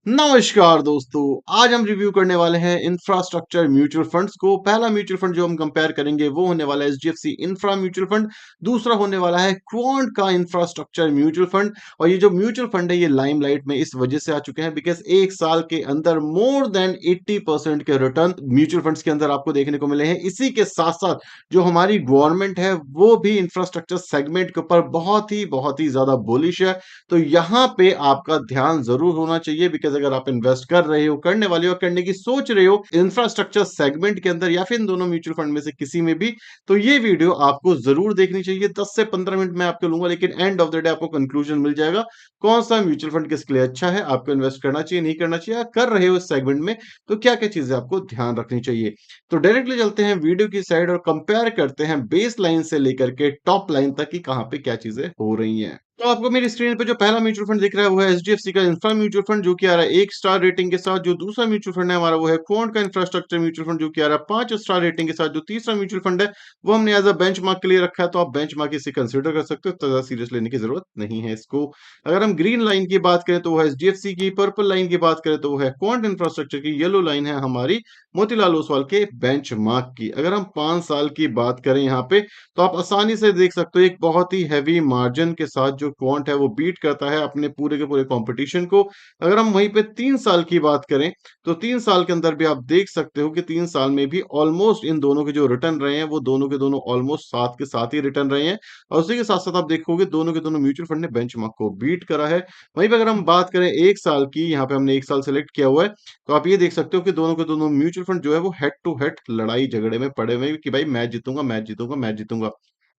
नमस्कार दोस्तों। आज हम रिव्यू करने वाले हैं इंफ्रास्ट्रक्चर म्यूचुअल फंड्स को। पहला म्यूचुअल फंड जो हम कंपेयर करेंगे वो होने वाला है एचडीएफसी इंफ्रा म्यूचुअल फंड। दूसरा होने वाला है क्वांट का इंफ्रास्ट्रक्चर म्यूचुअल फंड। और ये जो म्यूचुअल फंड है ये लाइमलाइट में इस वजह से आ चुके हैं बिकॉज एक साल के अंदर मोर देन 80% के रिटर्न म्यूचुअल फंड्स के अंदर आपको देखने को मिले हैं। इसी के साथ साथ जो हमारी गवर्नमेंट है वो भी इंफ्रास्ट्रक्चर सेगमेंट के ऊपर बहुत ही ज्यादा बुलिश है। तो यहां पे आपका ध्यान जरूर होना चाहिए बिकॉज अगर आप इन्वेस्ट कर रहे हो, करने वाले हो, करने की सोच रहे हो इंफ्रास्ट्रक्चर सेगमेंट के अंदर या फिर इन दोनों म्यूचुअल फंड में से किसी में भी, तो ये वीडियो आपको जरूर देखनी चाहिए। 10 से 15 मिनट में आपको लूंगा लेकिन एंड ऑफ द डे आपको कंक्लूजन मिल जाएगा कौन सा म्यूचुअल फंड किसके लिए अच्छा है, आपको इन्वेस्ट करना चाहिए, नहीं करना चाहिए, कर रहे हो इस सेगमेंट में तो क्या क्या चीजें आपको ध्यान रखनी चाहिए। तो डायरेक्टली चलते हैं वीडियो की साइड और कंपेयर करते हैं बेस लाइन से लेकर के टॉप लाइन तक कि कहां पे क्या चीजें हो रही हैं। तो आपको मेरी स्क्रीन पे जो पहला म्यूचुअल फंड दिख रहा है वो है एचडीएफसी का इंफ्रा म्यूचुअल फंड जो कि आ रहा है 1 स्टार रेटिंग के साथ। जो दूसरा म्यूचुअल फंड है हमारा वो है क्वांट का इंफ्रास्ट्रक्चर म्यूचुअल फंड जो कि आ रहा है 5 स्टार रेटिंग के साथ। जो तीसरा म्यूचुअल फंड है वो हमने एज अ बेंचमार्क के लिए रखा है, तो आप बेंचमार्क इसे कंसिडर कर सकते हो, ज्यादा सीरियस लेने की जरूरत नहीं है इसको। अगर हम ग्रीन लाइन की बात करें तो वो है एचडीएफसी की, पर्पल लाइन की बात करें तो वो है क्वांट इंफ्रास्ट्रक्चर की, येलो लाइन है हमारी मोतीलाल ओसवाल के बेंचमार्क की। अगर हम 5 साल की बात करें यहाँ पे तो आप आसानी से देख सकते हो एक बहुत ही हैवी मार्जिन के साथ जो क्वांट है वो बीट करता है अपने पूरे के पूरे कंपटीशन को। अगर हम वहीं पे 3 साल की बात करें तो 3 साल के अंदर भी आप देख सकते हो कि 3 साल में भी ऑलमोस्ट इन दोनों के जो रिटर्न रहे हैं वो दोनों के दोनों ऑलमोस्ट साथ के साथ ही रिटर्न रहे हैं। और उसी के साथ साथ आप देखोगे दोनों के दोनों म्यूचुअल फंड ने बेंचमार्क को बीट करा है। वहीं पे अगर हम बात करें 1 साल की, यहाँ पे हमने 1 साल सेलेक्ट किया हुआ है, तो आप ये देख सकते हो कि दोनों के दोनों म्यूचुअल फंड जो है वो हेड टू हेड लड़ाई झगड़े में पड़े हुए हैं कि भाई मैं जीतूंगा, मैं जीतूंगा, मैं जीतूंगा।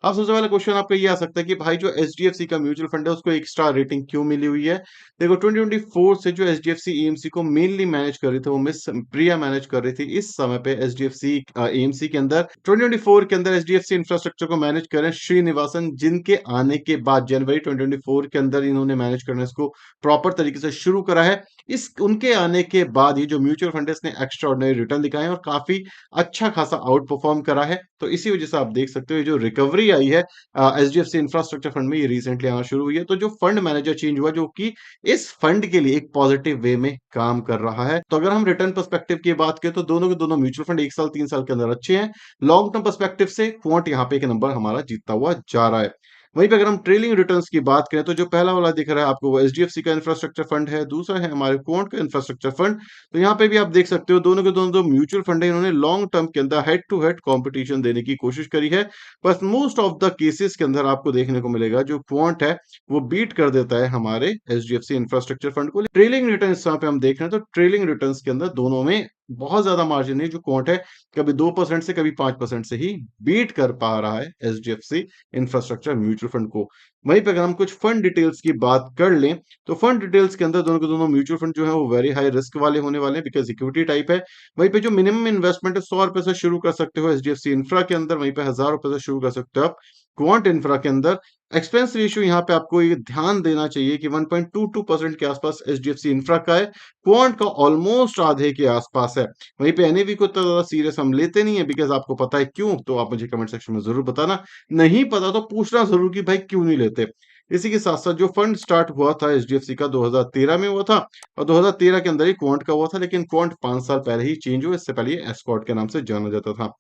अब सबसे पहला क्वेश्चन आपका ये आ सकता है कि भाई जो एचडीएफसी का म्यूचुअल फंड है उसको 1 स्टार रेटिंग क्यों मिली हुई है। देखो 2024 से जो एचडीएफसी एएमसी को मेनली मैनेज कर रही थी वो मिस प्रिया मैनेज कर रही थी। इस समय पे एचडीएफसी एएमसी के अंदर 2024 के अंदर एचडीएफसी इंफ्रास्ट्रक्चर को मैनेज कर रहे हैं श्रीनिवासन, जिनके आने के बाद जनवरी 2024 के अंदर इन्होंने मैनेज करना इसको प्रॉपर तरीके से शुरू करा है। इस उनके आने के बाद ये जो म्यूचुअल फंड है इसने एक्स्ट्राऑर्डिनरी रिटर्न दिखाए हैं और काफी अच्छा खासा आउट परफॉर्म करा है। तो इसी वजह से आप देख सकते हो ये जो रिकवरी आई है एचडीएफसी इंफ्रास्ट्रक्चर फंड में ये रिसेंटली आना शुरू हुई है। तो जो फंड मैनेजर चेंज हुआ जो कि इस फंड के लिए एक पॉजिटिव वे में काम कर रहा है। तो अगर हम रिटर्न पर्सपेक्टिव की बात करें तो दोनों के दोनों म्यूचुअल फंड 1 साल 3 साल के अंदर अच्छे हैं। लॉन्ग टर्म पर्सपेक्टिव से क्वांट यहाँ पे एक नंबर हमारा जीतता हुआ जा रहा है। वहीं पे अगर हम ट्रेलिंग रिटर्न्स की बात करें तो जो पहला वाला दिख रहा है आपको वो एचडीएफसी का इंफ्रास्ट्रक्चर फंड है, दूसरा है हमारे क्वांट का इंफ्रास्ट्रक्चर फंड। तो यहाँ पे भी आप देख सकते हो दोनों के दोनों जो म्यूचुअल फंड है इन्होंने लॉन्ग टर्म के अंदर हेड टू हेड कंपटीशन देने की कोशिश करी है। बस मोस्ट ऑफ द केसेस के अंदर आपको देखने को मिलेगा जो क्वांट है वो बीट कर देता है हमारे एचडीएफसी इंफ्रास्ट्रक्चर फंड को। ट्रेलिंग रिटर्न यहाँ पे हम देख रहे हैं तो ट्रेलिंग रिटर्न के अंदर दोनों में बहुत ज्यादा मार्जिन है। जो क्वांट है कभी 2% से कभी 5% से ही बीट कर पा रहा है एचडीएफसी इंफ्रास्ट्रक्चर म्यूचुअल फंड को। वहीं पे अगर हम कुछ फंड डिटेल्स की बात कर लें तो फंड डिटेल्स के अंदर दोनों के दोनों म्यूचुअल फंड जो है वो वेरी हाई रिस्क वाले होने वाले हैं बिकॉज इक्विटी टाइप है। वहीं पे जो मिनिमम इन्वेस्टमेंट है 100 रुपए से शुरू कर सकते हो एचडीएफसी इंफ्रा के अंदर, वहीं पे 1000 रुपए से शुरू कर सकते हो आप क्वांट इंफ्रा के अंदर। एक्सपेंस रेशियो यहाँ पे आपको ये ध्यान देना चाहिए कि 1.22% के आसपास एचडीएफसी इंफ्रा का है, क्वांट का ऑलमोस्ट आधे के आसपास है। वहीं पे एनएवी को इतना ज्यादा सीरियस हम लेते नहीं है बिकॉज आपको पता है क्यों, तो आप मुझे कमेंट सेक्शन में जरूर बताना। नहीं पता तो पूछना जरूर कि भाई क्यों नहीं लेते। इसी के साथ साथ जो फंड स्टार्ट हुआ था एचडीएफसी का 2013 में हुआ था और 2013 के अंदर ही क्वांट का हुआ था, लेकिन क्वांट 5 साल पहले ही चेंज हुआ, इससे पहले ये एस्कॉर्ट के नाम से जाना जाता था।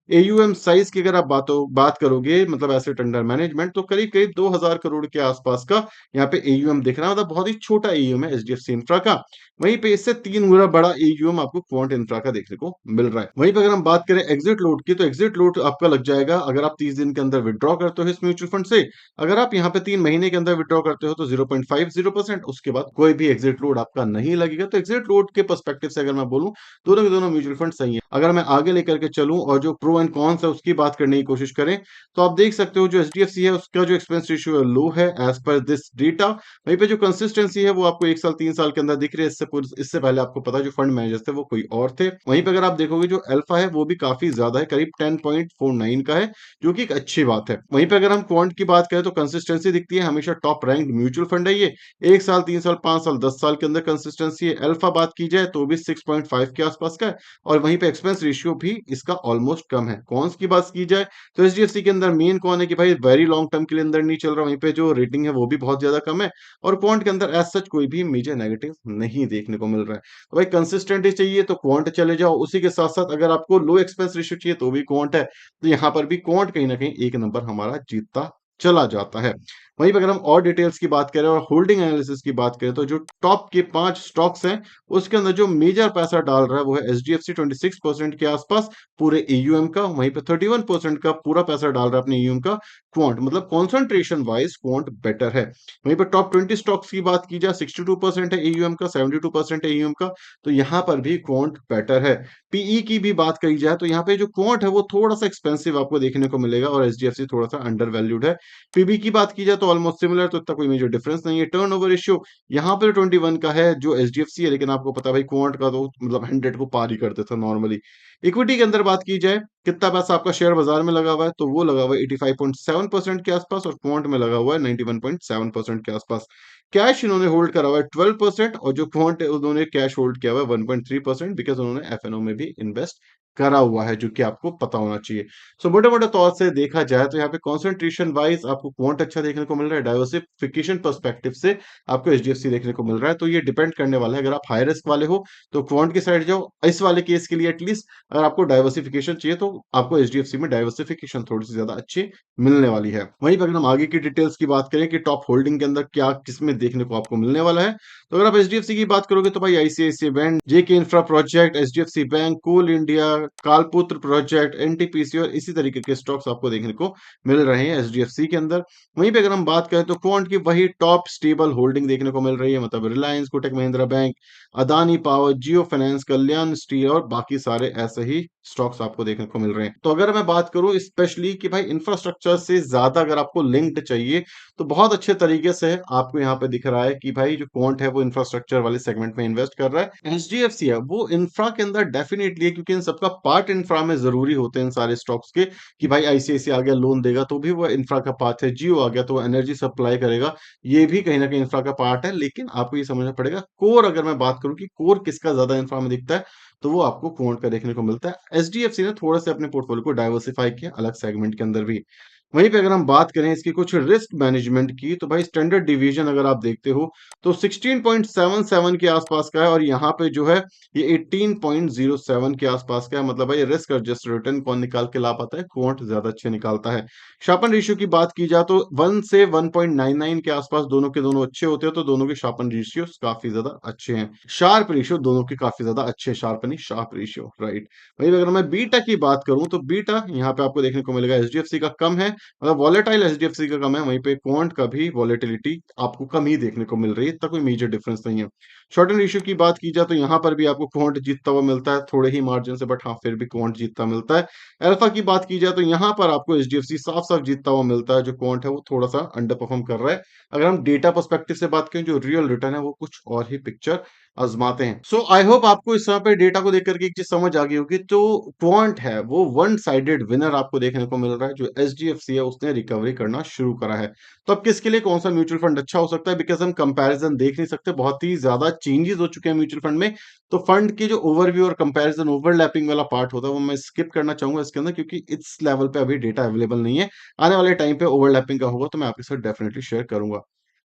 एयूएम साइज की अगर आप बात करोगे मतलब एसेट अंडर मैनेजमेंट तो करीब करीब 2000 करोड़ के आसपास का यहाँ पे एयूएम दिख रहा है, मतलब बहुत ही छोटा एयूएम है एचडीएफसी इंफ्रा का। वहीं पे इससे 3 गुना बड़ा एयूएम आपको क्वांट इंफ्रा का देखने को मिल रहा है। वहीं पे अगर हम बात करें एग्जिट लोड की तो एग्जिट लोड आपका लग जाएगा अगर आप 30 दिन के अंदर विड्रॉ करते हो इस म्यूचुअल फंड से। अगर आप यहाँ पे 3 महीने के अंदर विड्रॉ करते हो तो 0.50%, उसके बाद कोई भी एग्जिट लोड आपका नहीं लगेगा। तो एग्जिट लोड के पर्सपेक्टिव से अगर मैं बोलूं दोनों के दोनों म्यूचुअल फंड सही है। अगर मैं आगे लेकर के चलूं और जो प्रो एंड कॉन्स है उसकी बात करने की कोशिश करें तो आप देख सकते हो जो एचडीएफसी है उसका जो एक्सपेंस रेशियो है लो है एज पर दिस डेटा। वहीं पे जो कंसिस्टेंसी है वो आपको 1 साल 3 साल के अंदर दिख रही है। इससे पहले आपको पता है जो फंड मैनेजर थे वो कोई और थे। वहीं पे अगर आप देखोगे जो अल्फा है वो भी काफी ज्यादा है, करीब 10.49 का है, जो कि एक अच्छी बात है। वहीं पे अगर हम क्वांट की बात करें तो कंसिस्टेंसी दिखती है, हमेशा टॉप रैंक म्यूचुअल फंड है ये। 1 साल 3 साल 5 साल 10 साल के अंदर कंसिस्टेंसी है। अल्फा बात की जाए तो भी 6.5 के आसपास का है और वहीं पे एक्सपेंस रेशियो भी इसका ऑलमोस्ट कम कम है। कॉन्स की बात की जाए तो एचडीएफसी के अंदर मेन कॉन है कि भाई वेरी लॉन्ग टर्म के लिए अंदर नहीं चल रहा, वहीं पे जो रेटिंग है वो भी बहुत ज्यादा कम है, और क्वांट के अंदर एज सच कोई भी मेजर नेगेटिव नहीं देखने को मिल रहा है। तो भाई कंसिस्टेंटी चाहिए तो क्वांट चले जाओ, उसी के साथ साथ अगर आपको लो एक्सपेंस रेशियो चाहिए तो भी क्वांट है। तो यहाँ पर भी क्वांट कहीं ना कहीं एक नंबर हमारा जीतता चला जाता है। वहीं पर अगर हम और डिटेल्स की बात करें और होल्डिंग एनालिसिस की बात करें तो जो टॉप के 5 स्टॉक्स हैं उसके अंदर जो मेजर पैसा डाल रहा है वो है एचडीएफसी 26% के आसपास पूरे एयूएम का, वहीं पे 31% का पूरा पैसा डाल रहा है अपने एयूएम का क्वांट, मतलब कॉन्सेंट्रेशन वाइज क्वांट बेटर है। वहीं पर टॉप 20 स्टॉक्स की बात की जाए 62% है एयूएम का, 72% है एयूएम का, तो यहाँ पर भी क्वांट बेटर है। पीई की भी बात करी जाए तो यहाँ पे जो क्वांट है वो थोड़ा सा एक्सपेंसिव आपको देखने को मिलेगा और एचडीएफसी थोड़ा सा अंडर वैल्यूड है। पीबी की बात की जाए तो ऑलमोस्ट सिमिलर, तो इतना कोई मेजर डिफरेंस नहीं है। टर्नओवर रेशियो यहाँ पे 21 का है जो एचडीएफसी है, लेकिन आपको पता है भाई क्वांट का तो मतलब 100 को पार ही कर देता नॉर्मली। इक्विटी के अंदर बात की जाए कितना पैसा आपका शेयर बाजार में लगा हुआ है तो वो लगा हुआ है 85.7% के आसपास और क्वांट में लगा हुआ है 91.7% के आसपास। कैश इन्होंने होल्ड करा हुआ है 12% और जो क्वांट है उन्होंने कैश होल्ड किया हुआ है 1.3%, बिकॉज उन्होंने एफएनओ में भी इन्वेस्ट करा हुआ है जो कि आपको पता होना चाहिए। सो मोटे मोटे तौर से देखा जाए तो यहाँ पे कॉन्सेंट्रेशन वाइज आपको क्वांट अच्छा देखने को मिल रहा है, डाइवर्सिफिकेशन पर्सपेक्टिव से आपको एचडीएफसी देखने को मिल रहा है। तो ये डिपेंड करने वाला है, अगर आप हाई रिस्क वाले हो तो क्वांट की साइड जाओ, इस वाले केस के लिए एटलीस्ट अगर आपको डाइवर्सिफिकेशन चाहिए तो आपको एचडीएफसी में डाइवर्सिफिकेशन थोड़ी सी ज्यादा अच्छी मिलने वाली है। वहीं पर अगर हम आगे की डिटेल्स की बात करें कि टॉप होल्डिंग के अंदर क्या किसमें देखने को आपको मिलने वाला है, तो अगर आप एचडीएफसी की बात करोगे तो भाई आईसीआईसीआई बैंक, जेके इंफ्रा प्रोजेक्ट, एचडीएफसी बैंक, कोल इंडिया, कालपुत्र प्रोजेक्ट, एनटीपीसी और इसी तरीके के स्टॉक्स आपको देखने को मिल रहे हैं एचडीएफसी के अंदर। वहीं पे अगर हम बात करें तो क्वांट की वही टॉप स्टेबल होल्डिंग देखने को मिल रही है, मतलब रिलायंस, कोटक महिंद्रा बैंक, अदानी पावर, जियो फाइनेंस, कल्याण स्टील और बाकी सारे ऐसे ही स्टॉक्स आपको देखने को मिल रहे हैं। तो अगर मैं बात करूं स्पेशली कि भाई इंफ्रास्ट्रक्चर से ज्यादा अगर आपको लिंक्ड चाहिए तो बहुत अच्छे तरीके से आपको यहाँ पे दिख रहा है कि भाई जो क्वांट है वो इंफ्रास्ट्रक्चर वाले सेगमेंट में इन्वेस्ट कर रहा है। एचडीएफसी है वो इंफ्रा के अंदर डेफिनेटली है, क्योंकि इन सबका पार्ट इंफ्रा में जरूरी होते हैं इन सारे स्टॉक्स के, कि भाई आईसीआईसीआई आ गया लोन देगा तो भी वो इंफ्रा का पार्ट है, जियो आ गया तो एनर्जी सप्लाई करेगा, ये भी कहीं ना कहीं इंफ्रा का पार्ट है। लेकिन आपको ये समझना पड़ेगा कोर, अगर मैं बात करूं कि कोर किसका ज्यादा इंफ्रा में दिखता है तो वो आपको क्वांट का देखने को मिलता है। एचडीएफसी ने थोड़ा सा अपने पोर्टफोलियो को डाइवर्सिफाई किया अलग सेगमेंट के अंदर भी। वहीं पे अगर हम बात करें इसकी कुछ रिस्क मैनेजमेंट की तो भाई स्टैंडर्ड डिवीजन अगर आप देखते हो तो 16.77 के आसपास का है और यहाँ पे जो है ये 18.07 के आसपास का है, मतलब भाई रिस्क एडजस्टेड रिटर्न कौन निकाल के ला पाता है, क्वांट ज्यादा अच्छे निकालता है। शार्पन रेशियो की बात की जाए तो 1 से 1.99 के आसपास दोनों के दोनों अच्छे होते हैं, तो दोनों के शार्पन रेशियो काफी ज्यादा अच्छे हैं। शार्प रेशियो दोनों के काफी ज्यादा अच्छे, शार्पनी शार्प रेशियो, राइट। वहीं अगर मैं बीटा की बात करूं तो बीटा यहाँ पे आपको देखने को मिलेगा एचडीएफसी का कम है, मतलब वॉलेटाइल एचडीएफसी का कम है, वहीं पे क्वांट का भी वॉलेटिलिटी आपको कम ही देखने को मिल रही है, इतना कोई मेजर डिफरेंस नहीं है। शॉर्ट एंड इश्यू की बात की जाए तो यहाँ पर भी आपको क्वांट जीतता हुआ मिलता है थोड़े ही मार्जिन से, बट हाँ फिर भी क्वांट जीतता मिलता है। अल्फा की बात की जाए तो यहाँ पर आपको एचडीएफसी साफ साफ जीतता हुआ मिलता है, जो क्वांट है वो थोड़ा सा अंडर परफॉर्म कर रहा है। अगर हम डेटा पर्सपेक्टिव से बात करें जो रियल रिटर्न है वो कुछ और ही पिक्चर आजमाते हैं। सो आई होप आपको इस समय पे डेटा को देख करके एक चीज समझ आ गई होगी, तो क्वांट है वो वन साइडेड विनर आपको देखने को मिल रहा है, जो एचडीएफसी है उसने रिकवरी करना शुरू करा है। तो अब किसके लिए कौन सा म्यूचुअल फंड अच्छा हो सकता है, बिकॉज हम कंपैरिजन देख नहीं सकते, बहुत ही ज्यादा चेंजेस हो चुके हैं म्यूचुअल फंड में। तो फंड की जो ओवरव्यू और कंपैरिजन ओवरलैपिंग वाला पार्ट होता है वो मैं स्किप करना चाहूंगा इसके अंदर, क्योंकि इस लेवल पे अभी डेटा अवेलेबल नहीं है। आने वाले टाइम पे ओवरलैपिंग का होगा तो मैं आपके साथ डेफिनेटली शेयर करूंगा।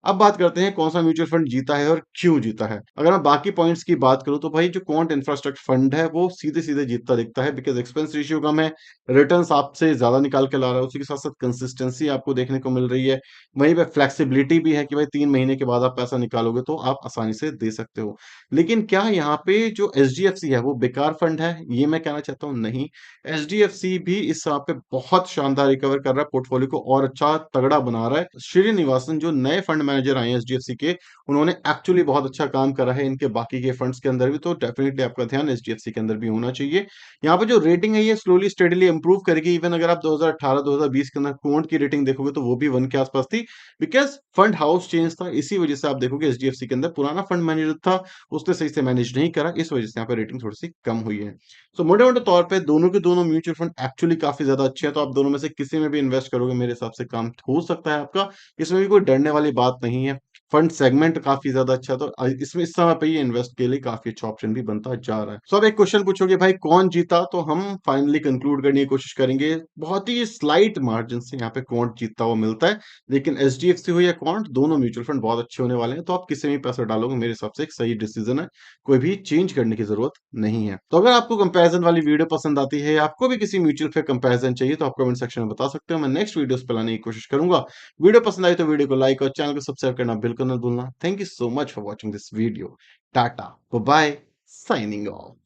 अब बात करते हैं कौन सा म्यूचुअल फंड जीता है और क्यों जीता है। अगर मैं बाकी पॉइंट्स की बात करूं तो भाई जो क्वांट इंफ्रास्ट्रक्चर फंड है वो सीधे सीधे जीतता दिखता है, बिकॉज एक्सपेंस रेशियो कम है, रिटर्न्स आपसे ज्यादा निकाल के ला रहा है, उसी के साथ साथ कंसिस्टेंसी आपको देखने को मिल रही है। वहीं पे फ्लेक्सिबिलिटी भी है कि भाई 3 महीने के बाद आप पैसा निकालोगे तो आप आसानी से दे सकते हो। लेकिन क्या यहाँ पे जो एचडीएफसी है वो बेकार फंड है, ये मैं कहना चाहता हूँ, नहीं। एचडीएफसी भी इस समय पे बहुत शानदार रिकवर कर रहा है, पोर्टफोलियो को और अच्छा तगड़ा बना रहा है। श्रीनिवासन जो नए फंड मैनेजर आए हैं एचडीएफसी के, उन्होंने एक्चुअली बहुत अच्छा काम करा है इनके बाकी के फंड्स के अंदर भी, तो डेफिनेटली आपका ध्यान एचडीएफसी के अंदर भी होना चाहिए। यहाँ पे जो रेटिंग है ये स्लोली स्टेडीली इंप्रूव करेगी। इवन अगर आप 2018-2020 के अंदर क्वांट की रेटिंग देखोगे तो वो भी 1 के आसपास थी, बिकॉज फंड हाउस चेंज था, इसी वजह से आप देखोगे एचडीएफसी के अंदर पुराना फंड मैनेजर था, उसने सही से मैनेज नहीं करा, इस वजह से यहाँ पे रेटिंग थोड़ी सी कम हुई है। सो मोटे मोटे तौर पे दोनों के दोनों म्यूचुअल फंड एक्चुअली काफी ज्यादा अच्छे हैं, तो आप दोनों में से किसी में भी इन्वेस्ट करोगे मेरे हिसाब से काम हो सकता है आपका, इसमें भी कोई डरने वाली बात नहीं है। फंड सेगमेंट काफ़ी ज़्यादा अच्छा है, तो इसमें इस समय पे ये इन्वेस्ट के लिए काफ़ी अच्छा ऑप्शन भी बनता जा रहा है। सो अब एक क्वेश्चन पूछोगे भाई कौन जीता? तो हम फाइनली कंक्लूड करने की कोशिश करेंगे। बहुत ही स्लाइट मार्जिन से यहाँ पे क्वांट जीतता हुआ मिलता है। लेकिन एचडीएफसी हो या क्वांट, दोनों म्यूचुअल फंड बहुत अच्छे होने वाले हैं। तो आप किसी में भी पैसा डालोगे मेरे हिसाब से एक सही डिसीजन है। कोई भी चेंज करने की ज़रूरत नहीं है। तो अगर आपको कंपैरिज़न वाली वीडियो पसंद आती है, आपको भी किसी म्यूचुअल पे कंपैरिज़न चाहिए, तो आप कमेंट सेक्शन में बता सकते हो। मैं नेक्स्ट वीडियोज़ पे लाने की कोशिश करूँगा। वीडियो पसंद आई तो वीडियो को लाइक और चैनल को सब्सक्राइब करना बिल्कुल ना भूलना। Thank you so much for watching this video. Tata, bye bye, signing of.